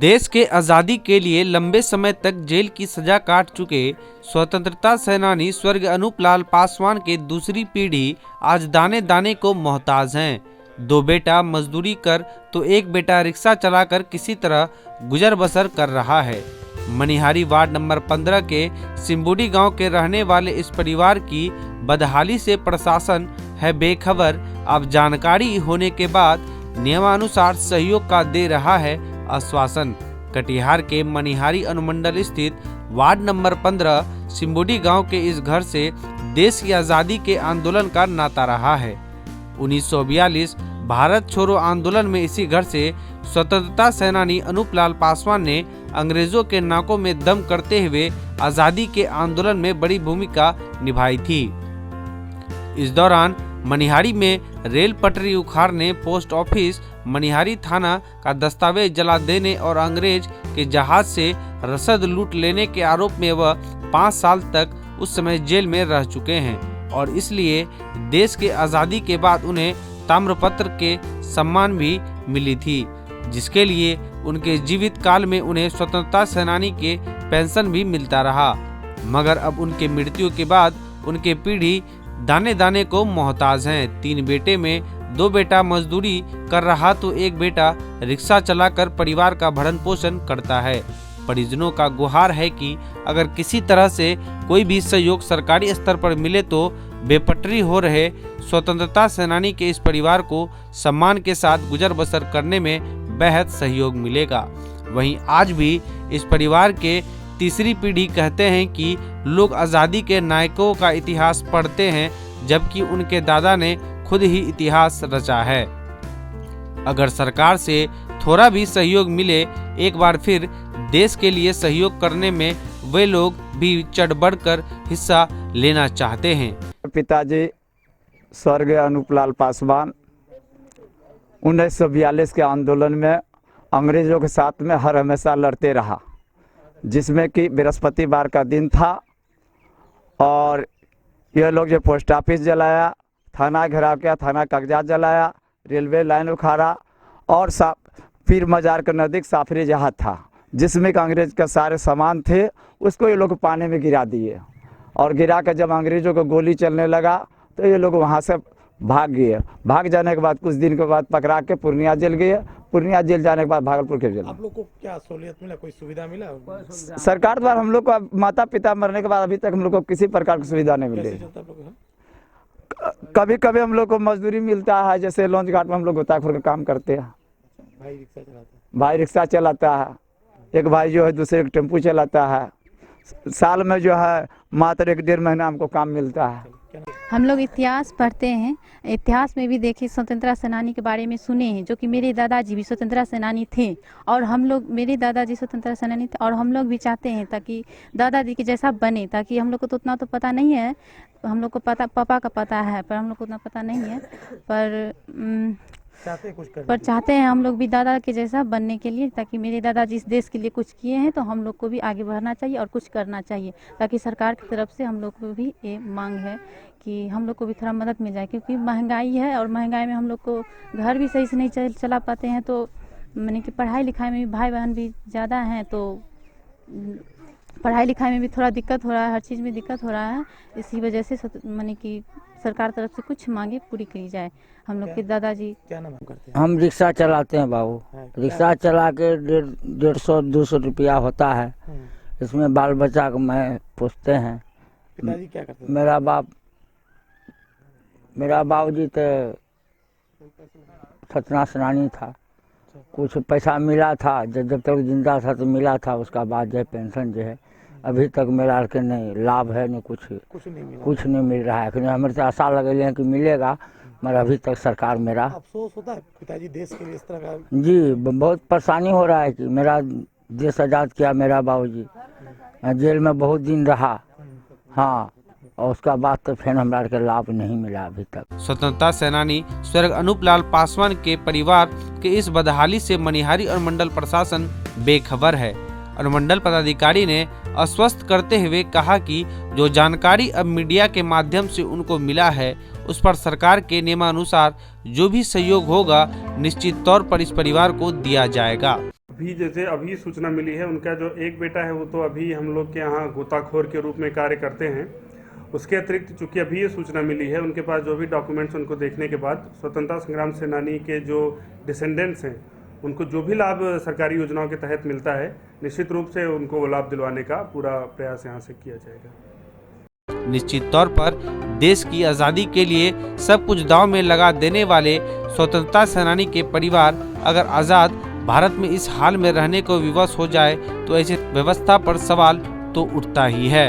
देश के आज़ादी के लिए लंबे समय तक जेल की सजा काट चुके स्वतंत्रता सेनानी स्वर्गीय अनूप लाल पासवान के दूसरी पीढ़ी आज दाने दाने को मोहताज हैं। दो बेटा मजदूरी कर तो एक बेटा रिक्शा चलाकर किसी तरह गुजर बसर कर रहा है। मनिहारी वार्ड नंबर 15 के सिम्बुडी गांव के रहने वाले इस परिवार की बदहाली से प्रशासन है बेखबर। अब जानकारी होने के बाद नियमानुसार सहयोग का दे रहा है आश्वासन। कटिहार के मनिहारी अनुमंडल स्थित वार्ड नंबर 15 सिम्बुडी गांव के इस घर से देश की आज़ादी के आंदोलन का नाता रहा है। 1942 भारत छोड़ो आंदोलन में इसी घर से स्वतंत्रता सेनानी अनूप लाल पासवान ने अंग्रेजों के नाकों में दम करते हुए आज़ादी के आंदोलन में बड़ी भूमिका निभाई थी। इस दौरान मनिहारी में रेल पटरी उखाड़ने, पोस्ट ऑफिस, मनिहारी थाना का दस्तावेज जला देने और अंग्रेज के जहाज से रसद लूट लेने के आरोप में वह 5 साल तक उस समय जेल में रह चुके हैं और इसलिए देश के आज़ादी के बाद उन्हें ताम्रपत्र के सम्मान भी मिली थी, जिसके लिए उनके जीवित काल में उन्हें स्वतंत्रता सेनानी के पेंशन भी मिलता रहा। मगर अब उनके मृत्यु के बाद उनके पीढ़ी दाने दाने को मोहताज हैं। 3 बेटे में 2 बेटा मजदूरी कर रहा तो एक बेटा रिक्शा चलाकर परिवार का भरण पोषण करता है। परिजनों का गुहार है कि अगर किसी तरह से कोई भी सहयोग सरकारी स्तर पर मिले तो बेपटरी हो रहे स्वतंत्रता सेनानी के इस परिवार को सम्मान के साथ गुजर बसर करने में बेहद सहयोग मिलेगा। वहीं आज भी इस परिवार के तीसरी पीढ़ी कहते हैं कि लोग आज़ादी के नायकों का इतिहास पढ़ते हैं, जबकि उनके दादा ने खुद ही इतिहास रचा है। अगर सरकार से थोड़ा भी सहयोग मिले, एक बार फिर देश के लिए सहयोग करने में वे लोग भी चढ़ बढ़कर हिस्सा लेना चाहते हैं। पिताजी स्वर्गीय अनूप लाल पासवान 1942 के आंदोलन में अंग्रेजों के साथ में हर हमेशा लड़ते रहा, जिसमें कि बृहस्पतिवार का दिन था और यह लोग जो पोस्ट ऑफिस जलाया, थाना घेराव किया, थाना कागजात जलाया, रेलवे लाइन उखाड़ा और पीर मजार के नज़दीक साफरी जहाज था जिसमें कि अंग्रेज के सारे सामान थे, उसको ये लोग पानी में गिरा दिए और गिरा कर जब अंग्रेज़ों को गोली चलने लगा तो ये लोग वहाँ से भाग गए। भाग जाने के बाद कुछ दिन के बाद पकड़ा के पूर्णिया जेल गए। पूर्णिया जेल जाने के बाद भागलपुर के जेल। आप लोग को क्या सहूलियत मिला, कोई सुविधा मिला? सरकार द्वारा हम लोग को माता पिता मरने के बाद अभी तक हम लोग को किसी प्रकार की सुविधा नहीं मिली। कभी कभी हम लोग को मजदूरी मिलता है, जैसे लॉन्च घाट में हम लोग गोताखोर का काम करते हैं। भाई रिक्शा चलाता है, एक भाई जो है दूसरे एक टेम्पू चलाता है। साल में जो है मात्र 1-1.5 महीना हमको काम मिलता है। हम लोग इतिहास पढ़ते हैं, इतिहास में भी देखिए स्वतंत्रता सेनानी के बारे में सुने हैं, जो कि मेरे दादाजी भी स्वतंत्रता सेनानी थे और हम लोग मेरे दादाजी स्वतंत्रता सेनानी थे और हम लोग भी चाहते हैं ताकि दादाजी के जैसा बने। ताकि हम लोग को तो उतना तो पता नहीं है, हम लोग को पता पापा का पता है पर हम लोग को उतना पता नहीं है, पर चाहते हैं हम लोग भी दादा के जैसा बनने के लिए, ताकि मेरे दादाजी इस देश के लिए कुछ किए हैं तो हम लोग को भी आगे बढ़ना चाहिए और कुछ करना चाहिए। ताकि सरकार की तरफ से हम लोग को भी ये मांग है कि हम लोग को भी थोड़ा मदद मिल जाए, क्योंकि महंगाई है और महंगाई में हम लोग को घर भी सही से नहीं चला पाते हैं। तो मैंने कि पढ़ाई लिखाई में भी भाई बहन भी ज़्यादा हैं, तो पढ़ाई लिखाई में भी थोड़ा दिक्कत हो रहा है, हर चीज़ में दिक्कत हो रहा है। इसी वजह से मैंने कि सरकार तरफ से कुछ मांगे पूरी करी जाए। हम लोग के दादाजी क्या नाम करते हैं? हम रिक्शा चलाते हैं बाबू। रिक्शा चला के 150-200 रुपया होता है, इसमें बाल बच्चा को मैं पोसते हैं। पिताजी क्या करते हैं? मेरा बाबूजी तो स्वतंत्रता सेनानी था। कुछ पैसा मिला था, जब तक जिंदा था तो मिला था, उसका बाद जो पेंशन जो है अभी तक मेरा के नहीं लाभ है, नहीं कुछ नहीं मिल रहा है। फिर हमारे से आशा लगे हैं कि मिलेगा, मगर अभी तक सरकार मेरा अफसोस होता है पिताजी देश के लिए इस तरह का। जी बहुत परेशानी हो रहा है कि मेरा देश आज़ाद किया मेरा बाबूजी, जेल में बहुत दिन रहा। हाँ, और उसका बाद तो फिर हमारा के लाभ नहीं मिला अभी तक। स्वतंत्रता सेनानी स्वर्गीय अनूप लाल पासवान के परिवार के इस बदहाली से मनिहारी और मंडल प्रशासन बेखबर है। अनुमंडल पदाधिकारी ने आश्वस्त करते हुए कहा कि जो जानकारी अब मीडिया के माध्यम से उनको मिला है उस पर सरकार के नियमानुसार जो भी सहयोग होगा निश्चित तौर पर इस परिवार को दिया जाएगा। अभी जैसे अभी सूचना मिली है, उनका जो एक बेटा है वो तो अभी हम लोग के यहाँ गोताखोर के रूप में कार्य करते हैं। उसके अतिरिक्त चूंकि अभी ये सूचना मिली है, उनके पास जो भी डॉक्यूमेंट्स उनको देखने के बाद स्वतंत्रता संग्राम सेनानी के जो डिसेंडेंट्स हैं उनको जो भी लाभ सरकारी योजनाओं के तहत मिलता है, निश्चित रूप से उनको वो लाभ दिलवाने का पूरा प्रयास यहाँ से किया जाएगा। निश्चित तौर पर देश की आज़ादी के लिए सब कुछ दांव में लगा देने वाले स्वतंत्रता सेनानी के परिवार अगर आज़ाद भारत में इस हाल में रहने को विवश हो जाए तो ऐसी व्यवस्था पर सवाल तो उठता ही है।